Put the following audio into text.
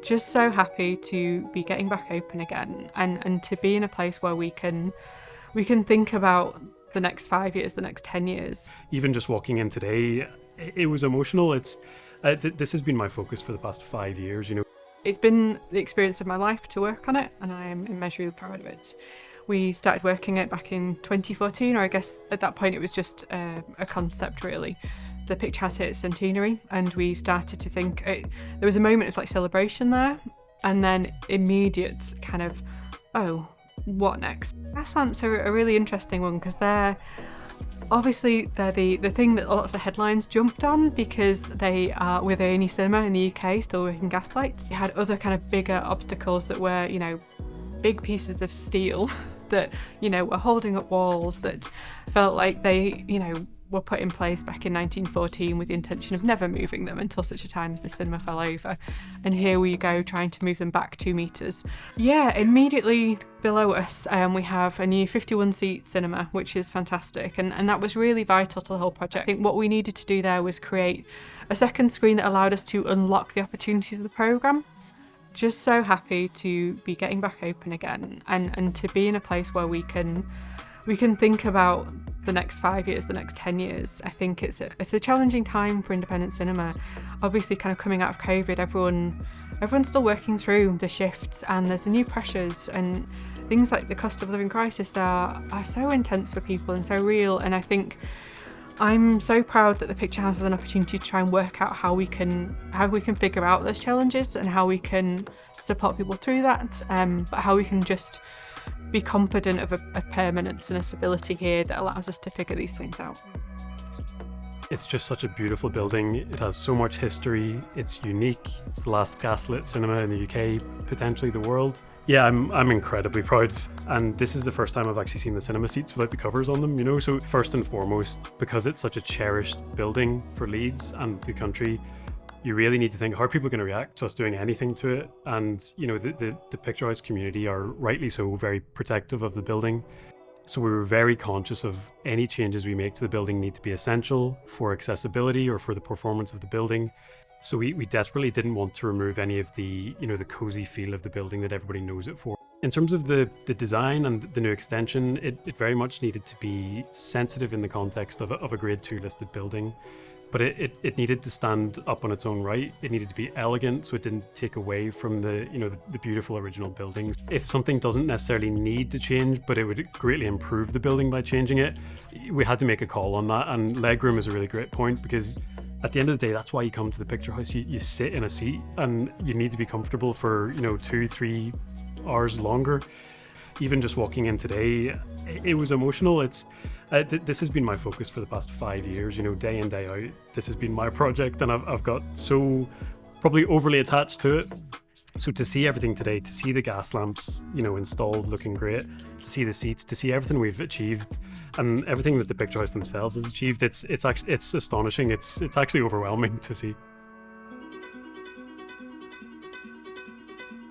Just so happy to be getting back open again and to be in a place where we can think about the next 5 years, the next 10 years. Even just walking in today, it was emotional. This has been my focus for the past 5 years, It's been the experience of my life to work on it, and I am immeasurably proud of it. We started working it back in 2014, or I guess at that point it was just a concept really. The picture has hit its centenary, and we started to think, there was a moment of celebration there, and then immediate kind of, oh, what next? Gas lamps are a really interesting one because they're the thing that a lot of the headlines jumped on because we're the only cinema in the UK still working gas lights. You had other kind of bigger obstacles that were, big pieces of steel that, were holding up walls that felt like they, were put in place back in 1914 with the intention of never moving them until such a time as the cinema fell over. And here we go trying to move them back 2 metres. Yeah, immediately below us we have a new 51-seat cinema, which is fantastic. And that was really vital to the whole project. I think what we needed to do there was create a second screen that allowed us to unlock the opportunities of the programme. Just so happy to be getting back open again and to be in a place where we can think about the next 5 years, the next 10 years. I think it's a challenging time for independent cinema. Obviously, kind of coming out of COVID, everyone's still working through the shifts, and there's new pressures and things like the cost of living crisis that are so intense for people and so real. And I think I'm so proud that the Picture House has an opportunity to try and work out how we can figure out those challenges and how we can support people through that, but how we can just be confident of a permanence and a stability here that allows us to figure these things out. It's just such a beautiful building. It has so much history. It's unique. It's the last gaslit cinema in the UK, potentially the world. Yeah, I'm incredibly proud. And this is the first time I've actually seen the cinema seats without the covers on them, So first and foremost, because it's such a cherished building for Leeds and the country, you really need to think, how are people going to react to us doing anything to it? And, the Picture House community are rightly so very protective of the building. So we were very conscious of any changes we make to the building need to be essential for accessibility or for the performance of the building. So we desperately didn't want to remove any of the, the cozy feel of the building that everybody knows it for. In terms of the design and the new extension, it very much needed to be sensitive in the context of a Grade 2 listed building. But it needed to stand up on its own right. It needed to be elegant, so it didn't take away from the beautiful original buildings. If something doesn't necessarily need to change, but it would greatly improve the building by changing it, we had to make a call on that. And legroom is a really great point, because at the end of the day, that's why you come to the Picture House. You sit in a seat and you need to be comfortable for 2-3 hours longer. Even just walking in today, it was emotional. This has been my focus for the past 5 years, day in, day out. This has been my project, and I've got so probably overly attached to it. So to see everything today, to see the gas lamps, installed looking great, to see the seats, to see everything we've achieved and everything that the Picture House themselves has achieved, it's astonishing. It's actually overwhelming to see.